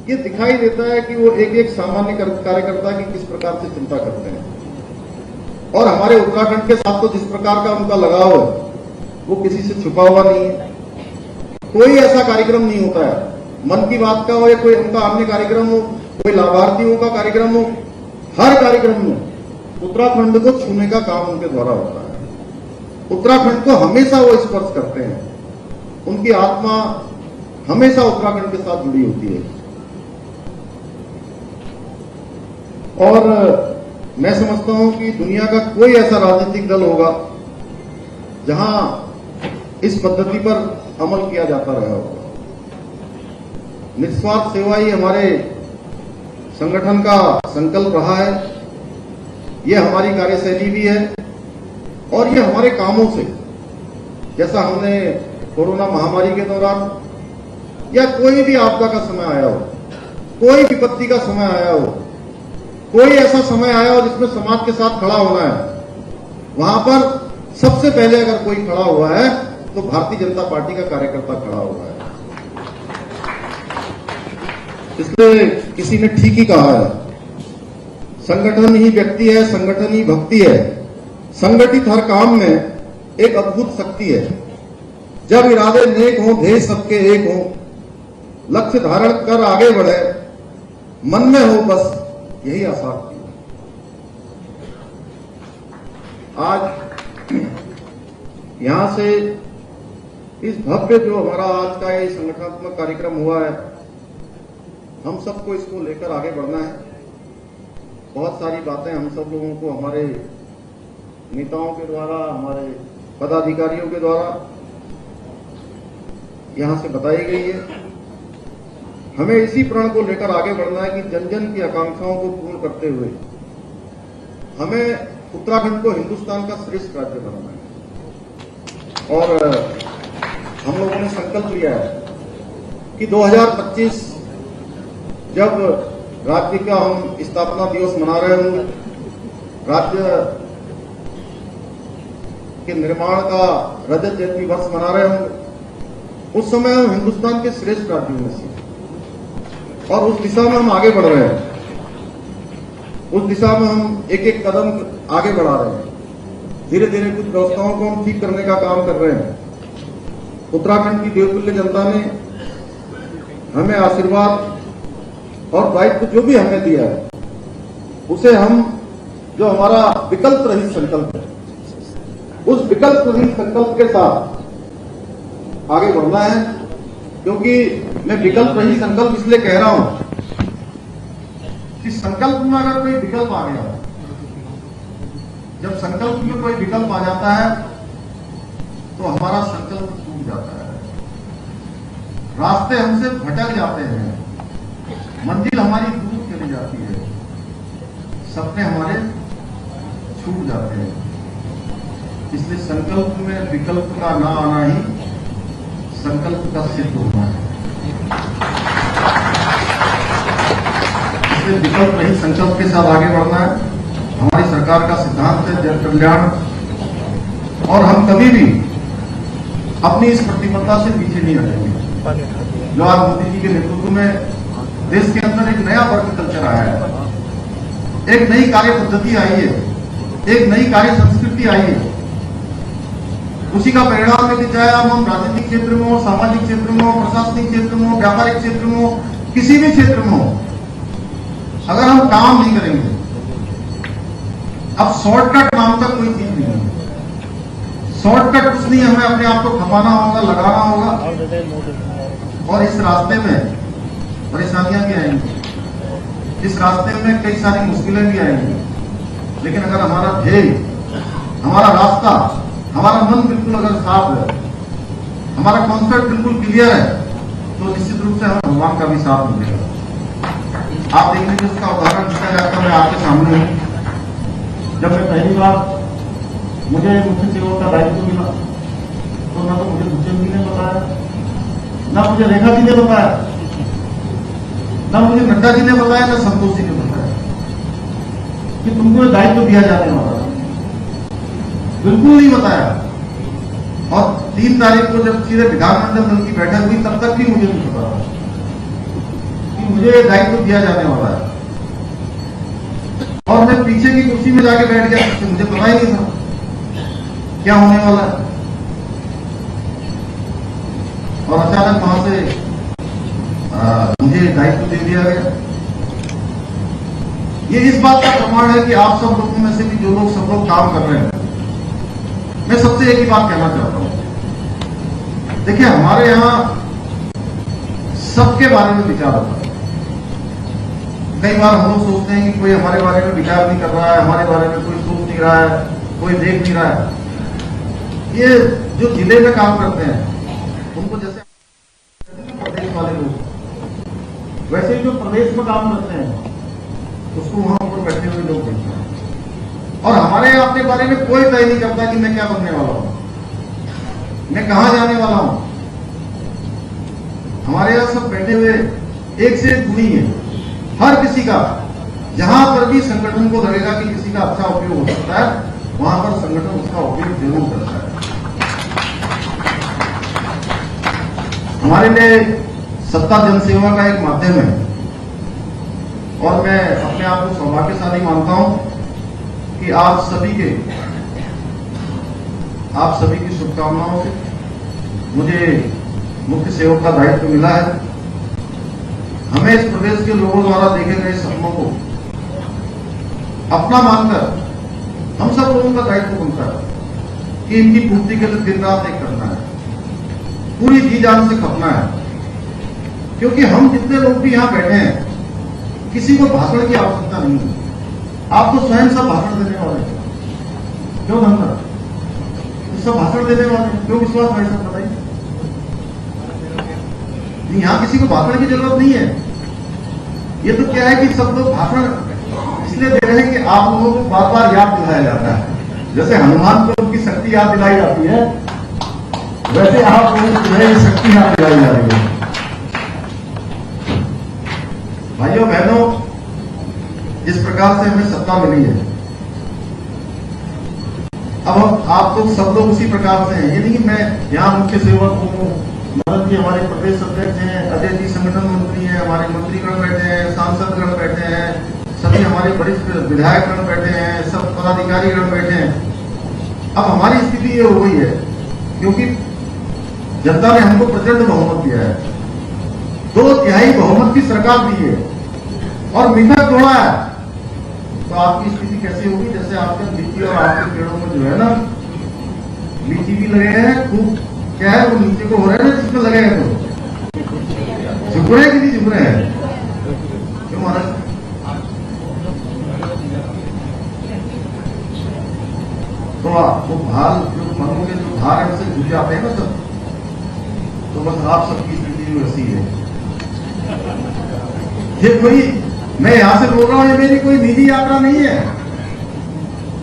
ये दिखाई देता है कि वो एक एक सामान्य कार्यकर्ता की किस प्रकार से चिंता करते हैं। और हमारे उत्तराखंड के साथ तो जिस प्रकार का उनका लगाव है वो किसी से छुपा हुआ नहीं है। कोई ऐसा कार्यक्रम नहीं होता है, मन की बात का हो या कोई उनका अन्य कार्यक्रम हो, कोई लाभार्थियों का कार्यक्रम हो, हर कार्यक्रम में उत्तराखंड को छूने का काम उनके द्वारा होता है। उत्तराखंड को हमेशा वो स्पर्श करते हैं, उनकी आत्मा हमेशा उत्तराखंड के साथ जुड़ी होती है। और मैं समझता हूं कि दुनिया का कोई ऐसा राजनीतिक दल होगा जहां इस पद्धति पर अमल किया जाता रहा होगा। निस्वार्थ सेवा ही हमारे संगठन का संकल्प रहा है, यह हमारी कार्यशैली भी है और ये हमारे कामों से, जैसा हमने कोरोना महामारी के दौरान या कोई भी आपदा का समय आया हो, कोई विपत्ति का समय आया हो, कोई ऐसा समय आया हो जिसमें समाज के साथ खड़ा होना है, वहां पर सबसे पहले अगर कोई खड़ा हुआ है तो भारतीय जनता पार्टी का कार्यकर्ता खड़ा हुआ है। इसलिए किसी ने ठीक ही कहा है, संगठन ही व्यक्ति है, संगठन ही भक्ति है। संगठित हर काम में एक अद्भुत शक्ति है। जब इरादे नेक हों, ध्येय सबके एक हों, लक्ष्य धारण कर आगे बढ़े, मन में हो बस यही आशा। आज यहां से इस भव्य जो हमारा आज का ये संगठनात्मक कार्यक्रम हुआ है, हम सबको इसको लेकर आगे बढ़ना है। बहुत सारी बातें हम सब लोगों को हमारे नेताओं के द्वारा, हमारे पदाधिकारियों के द्वारा यहां से बताई गई है। हमें इसी प्रण को लेकर आगे बढ़ना है कि जन जन की आकांक्षाओं को पूर्ण करते हुए हमें उत्तराखंड को हिंदुस्तान का श्रेष्ठ राज्य बनाना है। और हम लोगों ने संकल्प लिया है कि 2025 जब राज्य का हम स्थापना दिवस मना रहे होंगे, राज्य के निर्माण का रजत जयंती वर्ष मना रहे होंगे, उस समय हम हिंदुस्तान के श्रेष्ठ राज्यों में से, और उस दिशा में हम आगे बढ़ रहे हैं। उस दिशा में हम एक एक कदम आगे बढ़ा रहे हैं। धीरे धीरे कुछ व्यवस्थाओं को हम ठीक करने का काम कर रहे हैं। उत्तराखंड की देवतुल्य जनता ने हमें आशीर्वाद और दायित्व जो भी हमें दिया है, उसे हम, जो हमारा विकल्प रहित संकल्प है, उस विकल्प रहित संकल्प के साथ आगे बढ़ना है। क्योंकि मैं विकल्प रहित संकल्प इसलिए कह रहा हूं कि संकल्प में अगर कोई विकल्प आ गया, जब संकल्प में कोई विकल्प आ जाता है तो हमारा संकल्प टूट जाता है, रास्ते हमसे भटक जाते हैं, मंजिल हमारी दूर चली जाती है, सपने हमारे छूट जाते हैं। इसलिए संकल्प में विकल्प का ना आना ही संकल्प का सिद्ध होना है। इसलिए विकल्प नहीं, संकल्प के साथ आगे बढ़ना है। हमारी सरकार का सिद्धांत है जन कल्याण, और हम कभी भी अपनी इस प्रतिबद्धता से पीछे नहीं हटेंगे। जो आज मोदी जी के नेतृत्व में देश के अंदर एक नया वर्क कल्चर आया है, एक नई कार्य पद्धति आई है, एक नई कार्य संस्कृति आई है, उसी का परिणाम है कि चाहे हम राजनीतिक क्षेत्र में हो, सामाजिक क्षेत्र में हो, प्रशासनिक क्षेत्र में हो, व्यापारिक क्षेत्र में हो, किसी भी क्षेत्र में हो, अगर हम काम नहीं करेंगे, अब शॉर्टकट नाम का कोई चीज नहीं है। शॉर्टकट कुछ नहीं, हमें अपने आप को खपाना होगा, लगाना होगा, और इस रास्ते में परेशानियां भी आएंगी, इस रास्ते में कई सारी मुश्किलें भी आएंगी। लेकिन अगर हमारा ध्येय, हमारा रास्ता, हमारा मन बिल्कुल अगर साफ है, हमारा कॉन्सेप्ट बिल्कुल क्लियर है, तो निश्चित रूप से हमें भगवान का भी साथ मिलेगा। आप देख लीजिए, उसका उदाहरण दिया जाता, मैं आपके सामने हूं। जब मैं पहली बार मुझे मुख्य सेवक का दायित्व मिला, तो ना तो मुझे भूषण जी ने बताया, ना मुझे रेखा जी ने बताया, ना मुझे नड्डा जी ने बताया, ना संतोष जी ने बताया कि तुमको दायित्व दिया जाने वाला, बिल्कुल नहीं बताया। और 3 तारीख को जब सीधे विधानमंडल दल की बैठक हुई, तब तक भी मुझे नहीं पता कि मुझे मुझे ये दायित्व दिया जाने वाला है और मैं पीछे की कुर्सी में जाके बैठ गया, तो मुझे पता ही नहीं था क्या होने वाला है। और अचानक वहां से मुझे दायित्व दे दिया गया। ये इस बात का प्रमाण है कि आप सब लोगों में से भी जो लोग सब लोग काम कर रहे हैं, मैं सबसे एक ही बात कहना चाहता हूं। देखिए, हमारे यहां सबके बारे में विचार होता है। कई बार हम लोग सोचते हैं कि कोई हमारे बारे में विचार नहीं कर रहा है, हमारे बारे में कोई सोच नहीं रहा है, कोई देख नहीं रहा है। ये जो जिले में काम करते हैं उनको जैसे प्रदेश वाले लोग, वैसे ही जो प्रदेश में काम करते हैं उसको वहां ऊपर बैठे हुए लोग देखते हैं। और हमारे अपने बारे में कोई तय नहीं करता कि मैं क्या बनने वाला हूं, मैं कहां जाने वाला हूं। हमारे यहां सब बैठे हुए एक से एक गुणी है। हर किसी का जहां पर भी संगठन को लगेगा कि किसी का अच्छा उपयोग हो सकता है, वहां पर संगठन उसका उपयोग जरूर करता है। हमारे लिए सत्ता जनसेवा का एक माध्यम है और मैं अपने आप को सौभाग्यशाली मानता हूं कि आप सभी की शुभकामनाओं से मुझे मुख्य सेवक का दायित्व मिला है। हमें इस प्रदेश के लोगों द्वारा देखे गए सपनों को अपना मानकर हम सब लोगों का दायित्व बनता है कि इनकी पूर्ति के लिए दिन रात एक करना है, पूरी जी जान से खपना है। क्योंकि हम जितने लोग भी यहां बैठे हैं, किसी को भाषण की आवश्यकता नहीं है। आप तो स्वयं सब भाषण देने वाले हैं, क्यों धनकर तो सब भाषण देने वाले हैं, क्यों विश्वास भाई साहब बताइए। यहां किसी को भाषण की जरूरत नहीं है। ये तो क्या है कि सब लोग भाषण इसलिए दे रहे हैं कि आप लोगों को बार बार याद दिलाया जाता है। जैसे हनुमान को उनकी शक्ति याद दिलाई जाती है, वैसे आप लोगों को जो है शक्ति याद दिलाई जा रही है। भाइयों बहनों, जिस प्रकार से हमें सत्ता मिली है, अब आप तो सब लोग उसी प्रकार से हैं। ये नहीं कि मैं यहाँ मुख्य सेवक हूँ, भरत जी हमारे प्रदेश अध्यक्ष हैं, अजय जी संगठन मंत्री हैं, हमारे मंत्रीगण बैठे हैं, सांसदगण बैठे हैं, सभी हमारे वरिष्ठ विधायकगण बैठे हैं, सब पदाधिकारीगण बैठे हैं। अब हमारी स्थिति ये हो गई है क्योंकि जनता ने हमको प्रचंड बहुमत दिया है, 2/3 बहुमत की सरकार दी है और मिठक तोड़ा है। तो आपकी स्थिति कैसी होगी? जैसे आपके लीची और आपके पेड़ों में जो है ना, लीची भी लगे हैं खूब, क्या है वो नीचे को हो रहा है ना, जिसमें लगेगा तो झुक रहे हैं कि नहीं झुक रहे हैं? क्यों महाराज? तो वो भाल जो मनों के जो भार है उसे झुक जाते हैं ना सब। तो बस आप सबकी स्थिति वैसी है। ये कोई मैं यहां से बोल रहा हूं, ये मेरी कोई निजी यात्रा नहीं है।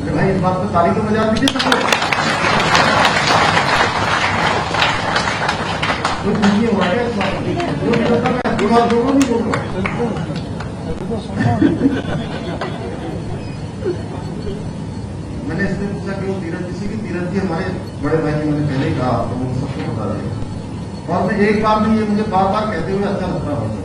अरे भाई, इस बात पर ताली तो बजा दीजिए सबको। कुछ नहीं हो रहा है इस बात पर, जो बात बोल रहा नहीं बोल रहा। मैंने इसलिए पूछा कि वो तीरथ जी की, तीरथ जी हमारे बड़े भाई जी, मैंने पहले ही कहा, तो वो सबको बता दिया। और मैं एक बार नहीं, ये मुझे बार बार कहते हुए अच्छा लगता है।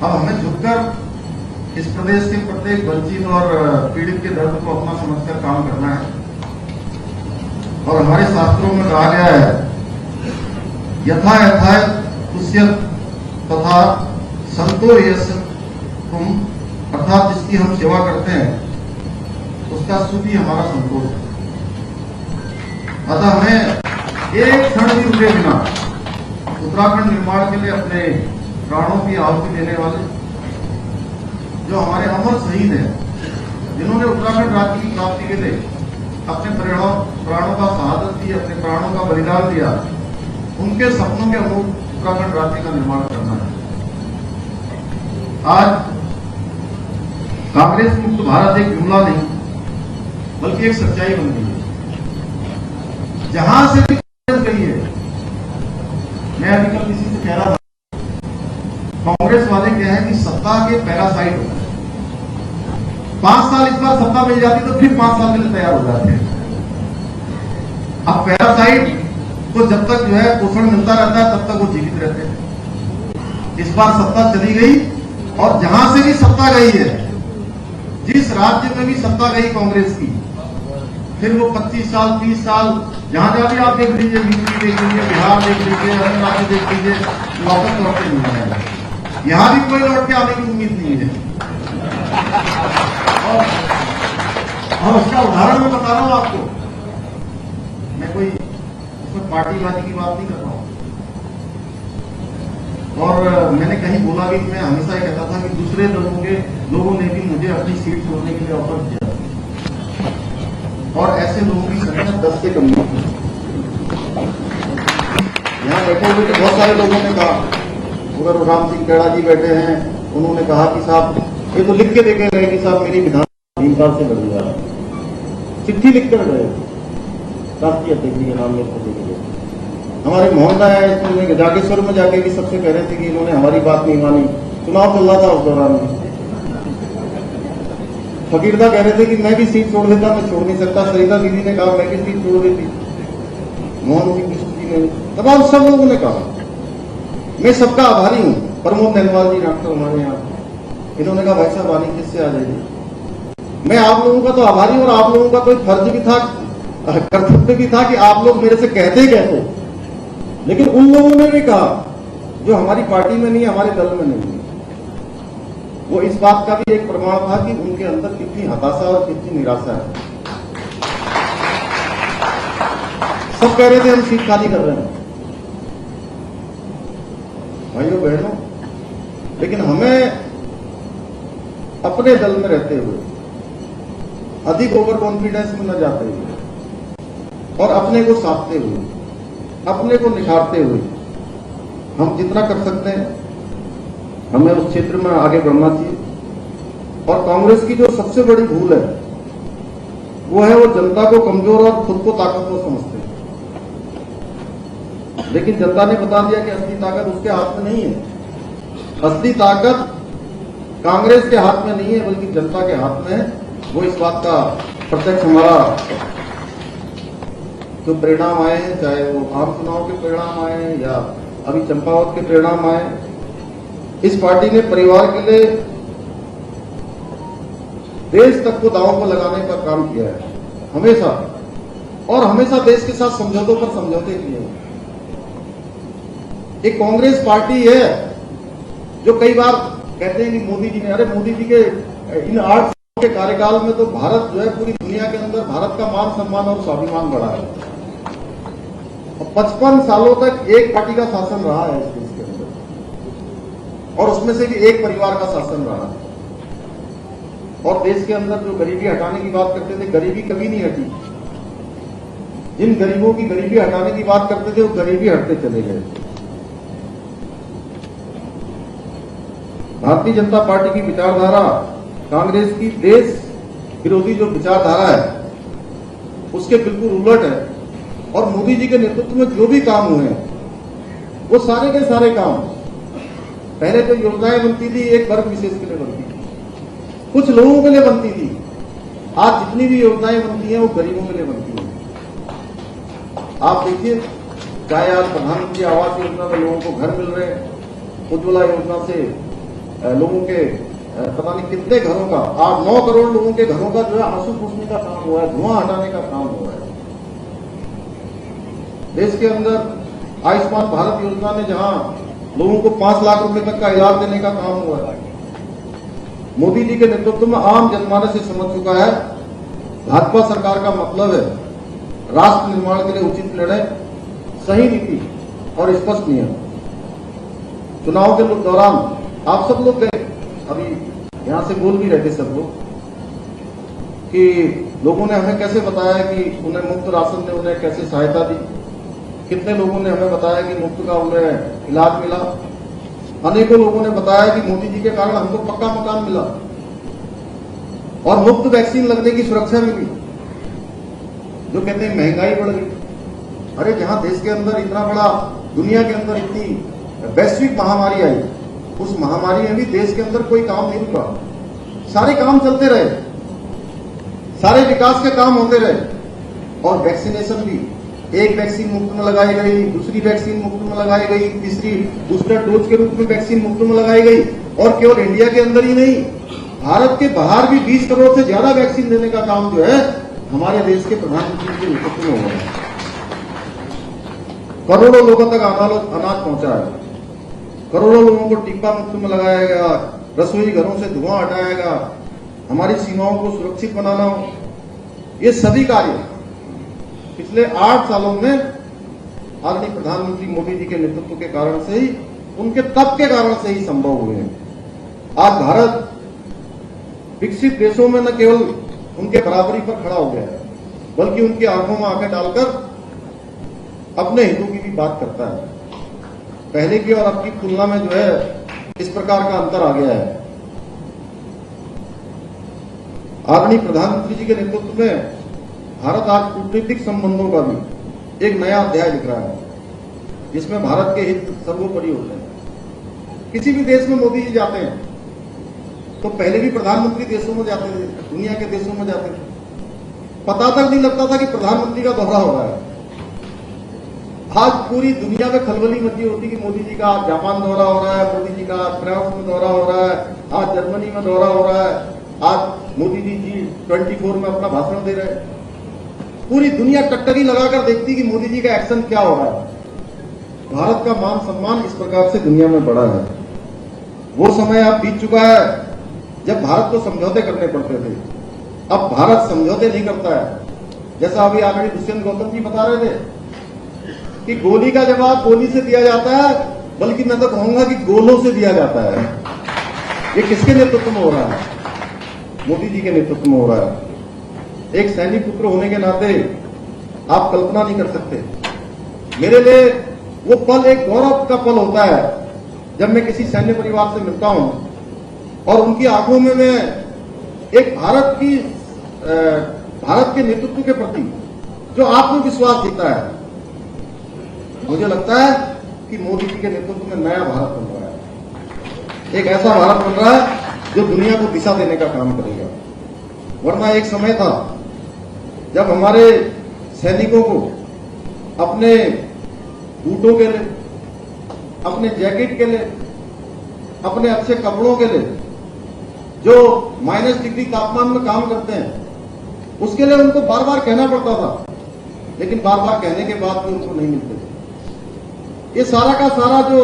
अब हमें झुककर इस प्रदेश के प्रत्येक वंचित और पीड़ित के दर्द को अपना समझकर काम करना है। और हमारे शास्त्रों में कहा गया है, यथा यथा तुष्यत तथा संतो यश तुम, अर्थात जिसकी हम सेवा करते हैं उसका सुख ही हमारा संतोष है। अतः हमें एक क्षण भी रुके बिना उत्तराखंड निर्माण के लिए अपने प्राणों की आहुति देने वाले जो हमारे अमर शहीद हैं, जिन्होंने उत्तराखंड राज्य की प्राप्ति के लिए अपने प्राणों का शहादत दी, अपने प्राणों का बलिदान दिया, उनके सपनों के अनुरूप उत्तराखंड राज्य का निर्माण करना है। आज कांग्रेस मुक्त भारत एक जुमला नहीं बल्कि एक सच्चाई बन गई है। जहां से भी गई है, मैं अभी कल किसी से कह रहा था, कांग्रेस वाले क्या है कि सत्ता के पैरासाइट होता है। 5 साल इस बार सत्ता मिल जाती तो फिर 5 साल के लिए तैयार हो जाते हैं। अब पैरासाइट को जब तक जो है पोषण मिलता रहता है तब तक वो जीवित रहते हैं। इस बार सत्ता चली गई और जहां से भी सत्ता गई है, जिस राज्य में भी सत्ता गई कांग्रेस की, फिर वो 25 साल 30 साल जहां जहां भी आप देख लीजिए, यूपी देख लीजिए, बिहार देख लीजिए, अन्य राज्य देख लीजिए, वापस लौट के नहीं आएगा। यहां भी कोई लौट के आने की उम्मीद नहीं है। और उसका उदाहरण मैं बता रहा हूं आपको, मैं कोई उसमें पार्टीवादी की बात नहीं कर रहा हूं। और मैंने कहीं बोला भी, मैं हमेशा ये कहता था कि दूसरे लोगों ने भी मुझे अपनी सीट छोड़ने के लिए ऑफर किया, और ऐसे लोगों की संख्या 10 से कम नहीं। यहाँ बैठे हुए तो बहुत सारे लोगों ने कहा, उधर राम सिंह खेड़ा जी बैठे हैं, उन्होंने कहा कि साहब ये तो लिख के देखे गए कि साहब मेरी विधान 3 साल से बढ़ गया, चिट्ठी लिख कर गए राष्ट्रीय अध्यक्ष जी के नाम में। हमारे मोहल्ला है इसमें जागेश्वर में जाके भी सबसे कह रहे थे कि इन्होंने हमारी बात नहीं मानी। चुनाव चल रहा था उस दौरान में, फकीरदा कह रहे थे कि मैं भी सीट छोड़ देता, मैं छोड़ नहीं सकता। सरिता दीदी ने कहा मैं भी सीट छोड़ देती, मोहन सिंह कृष्ण जी ने, तमाम सब लोगों ने कहा। मैं सबका आभारी हूं। प्रमोद नैनवाल जी डॉक्टर हमारे यहाँ, इन्होंने कहा भाई साहब वानी किससे आ जाएगी। मैं आप लोगों का तो आभारी हूं, और आप लोगों का तो फर्ज भी था, कर्तव्य भी था कि आप लोग मेरे से कहते कहते, लेकिन उन लोगों ने भी कहा जो हमारी पार्टी में नहीं है, हमारे दल में नहीं है। वो इस बात का भी एक प्रमाण था कि उनके अंदर कितनी हताशा और कितनी निराशा है। सब कह रहे थे हम सीट खाली कर रहे हैं भाइयों बहनों, लेकिन हमें अपने दल में रहते हुए, अधिक ओवर कॉन्फिडेंस में न जाते हुए, और अपने को साधते हुए, अपने को निखारते हुए, हम जितना कर सकते हैं हमें उस क्षेत्र में आगे बढ़ना चाहिए। और कांग्रेस की जो सबसे बड़ी भूल है वो है वो जनता को कमजोर और खुद को ताकतवर समझते हैं। लेकिन जनता ने बता दिया कि असली ताकत उसके हाथ में नहीं है। असली ताकत कांग्रेस के हाथ में नहीं है, बल्कि जनता के हाथ में है। वो इस बात का प्रत्यक्ष हमारा जो परिणाम आए हैं, चाहे वो आम चुनाव के परिणाम आए या अभी चंपावत के परिणाम आए, इस पार्टी ने परिवार के लिए देश तक को दांव को लगाने का काम किया है हमेशा, और हमेशा देश के साथ समझौतों पर समझौते किए हैं। एक कांग्रेस पार्टी है जो कई बार कहते हैं कि मोदी जी ने, अरे मोदी जी के इन 8 साल के कार्यकाल में तो भारत जो है पूरी दुनिया के अंदर भारत का मान सम्मान और स्वाभिमान बढ़ा है। 55 सालों तक एक पार्टी का शासन रहा है इस देश के अंदर, और उसमें से भी एक परिवार का शासन रहा है। और देश के अंदर जो गरीबी हटाने की बात करते थे, गरीबी कभी नहीं हटी। जिन गरीबों की गरीबी हटाने की बात करते थे वो गरीबी हटते चले गए। भारतीय जनता पार्टी की विचारधारा, कांग्रेस की देश विरोधी जो विचारधारा है, उसके बिल्कुल उलट है। और मोदी जी के नेतृत्व में जो भी काम हुए हैं वो सारे के सारे काम, पहले जो योजनाएं बनती थी एक वर्ग विशेष के लिए बनती थी, कुछ लोगों के लिए बनती थी। आज जितनी भी योजनाएं बनती हैं वो गरीबों के लिए बनती हैं। आप देखिए, चाहे आज प्रधानमंत्री आवास योजना में लोगों को घर मिल रहे हैं, उज्ज्वला योजना से लोगों के पता नहीं कितने घरों का, 8-9 करोड़ लोगों के घरों का जो है आंसू पोंछने का काम हुआ है, धुआं हटाने का काम हुआ है। देश के अंदर आयुष्मान भारत योजना में जहां लोगों को 5 लाख रुपए तक का इलाज देने का काम हुआ है, मोदी जी के नेतृत्व में आम जनमानस से समझ चुका है भाजपा सरकार का मतलब है राष्ट्र निर्माण के लिए उचित निर्णय, सही नीति और स्पष्ट नियम। चुनाव के दौरान आप सब लोग गए, अभी यहां से बोल भी रहे थे सब लोग, कि लोगों ने हमें कैसे बताया कि उन्हें मुफ्त राशन ने उन्हें कैसे सहायता दी। कितने लोगों ने हमें बताया कि मुफ्त का उन्हें इलाज मिला। अनेकों लोगों ने बताया कि मोदी जी के कारण हमको पक्का मकान मिला और मुफ्त वैक्सीन लगने की सुरक्षा मिली। जो कहते हैं महंगाई बढ़ गई, अरे जहां देश के अंदर इतना बड़ा, दुनिया के अंदर इतनी वैश्विक महामारी आई, उस महामारी में भी देश के अंदर कोई काम नहीं रुका, सारे काम चलते रहे, सारे विकास के काम होते रहे, और वैक्सीनेशन भी एक वैक्सीन मुफ्त में लगाई गई, दूसरी वैक्सीन मुफ्त में लगाई गई, तीसरी बूस्टर डोज के रूप में वैक्सीन मुफ्त में लगाई गई। और केवल इंडिया के अंदर ही नहीं, भारत के बाहर भी 20 करोड़ से ज्यादा वैक्सीन देने का काम जो है हमारे देश के प्रधानमंत्री के नेतृत्व में हो रहा है। करोड़ों लोगों तक अनाज पहुंचा है, करोड़ों लोगों को टीका मुफ्त में लगाया गया, रसोई घरों से धुआं हटाएगा, हमारी सीमाओं को सुरक्षित बनाना, ये सभी कार्य पिछले 8 सालों में आदरणीय प्रधानमंत्री मोदी जी के नेतृत्व के कारण से ही, उनके तप के कारण से ही संभव हुए हैं। आज भारत विकसित देशों में न केवल उनके बराबरी पर खड़ा हो गया है, बल्कि उनकी आंखों में आंखें डालकर अपने हितों की भी बात करता है। पहले की और अब की तुलना में जो है इस प्रकार का अंतर आ गया है। आदरणीय प्रधानमंत्री जी के नेतृत्व में भारत आज कूटनीतिक संबंधों का भी एक नया अध्याय लिख रहा है, जिसमें भारत के हित सर्वोपरि होते हैं। किसी भी देश में मोदी जी जाते हैं तो पहले भी प्रधानमंत्री देशों में जाते थे, दुनिया के देशों में जाते थे, पता तक नहीं लगता था कि प्रधानमंत्री का दौरा हो रहा है। आज पूरी दुनिया में खलबली मची होती कि मोदी जी का आज जापान दौरा हो रहा है, मोदी जी का आज फ्रांस में दौरा हो रहा है, आज जर्मनी में दौरा हो रहा है, आज मोदी जी G24 में अपना भाषण दे रहे हैं। पूरी दुनिया टकटकी लगाकर देखती कि मोदी जी का एक्शन क्या हो रहा है। भारत का मान सम्मान इस प्रकार से दुनिया में बढ़ा है। वो समय अब बीत चुका है जब भारत को समझौते करने पड़ते थे। अब भारत समझौते नहीं करता है। जैसा अभी आगे दुष्यंत गौतम जी बता रहे थे कि गोली का जवाब गोली से दिया जाता है, बल्कि मैं तो कहूंगा कि गोलों से दिया जाता है। ये किसके नेतृत्व में हो रहा है? मोदी जी के नेतृत्व में हो रहा है। एक सैनिक पुत्र होने के नाते आप कल्पना नहीं कर सकते, मेरे लिए वो पल एक गौरव का पल होता है जब मैं किसी सैन्य परिवार से मिलता हूं और उनकी आंखों में मैं एक भारत के नेतृत्व के प्रति जो आत्मविश्वास दिखता है। मुझे लगता है कि मोदी जी के नेतृत्व में नया भारत बन रहा है, एक ऐसा भारत बन रहा है जो दुनिया को दिशा देने का काम करेगा। वरना एक समय था जब हमारे सैनिकों को अपने बूटों के लिए, अपने जैकेट के लिए, अपने अच्छे कपड़ों के लिए, जो -डिग्री तापमान में काम करते हैं, उसके लिए उनको बार बार कहना पड़ता था, लेकिन बार बार कहने के बाद भी उनको नहीं मिलते थे। ये सारा का सारा जो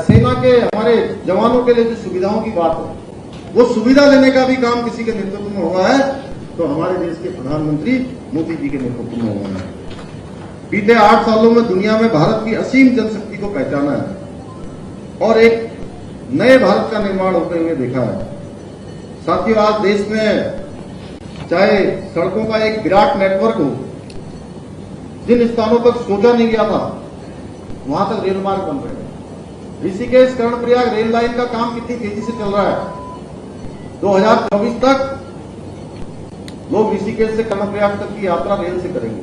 सेना के हमारे जवानों के लिए जो सुविधाओं की बात है, वो सुविधा देने का भी काम किसी के नेतृत्व में हुआ है तो हमारे देश के प्रधानमंत्री मोदी जी के नेतृत्व में हुआ है। बीते 8 सालों में दुनिया में भारत की असीम जनशक्ति को पहचाना है और एक नए भारत का निर्माण होते हुए देखा है। साथियों, आज देश में चाहे सड़कों का एक विराट नेटवर्क हो, जिन स्थानों तक सोचा नहीं गया था वहां तक रेल मार्ग बन रहे हैं। ऋषिकेश कर्णप्रयाग रेल लाइन का काम कितनी तेजी से चल रहा है। 2024 तक लोग ऋषिकेश से कर्णप्रयाग तक की यात्रा रेल से करेंगे।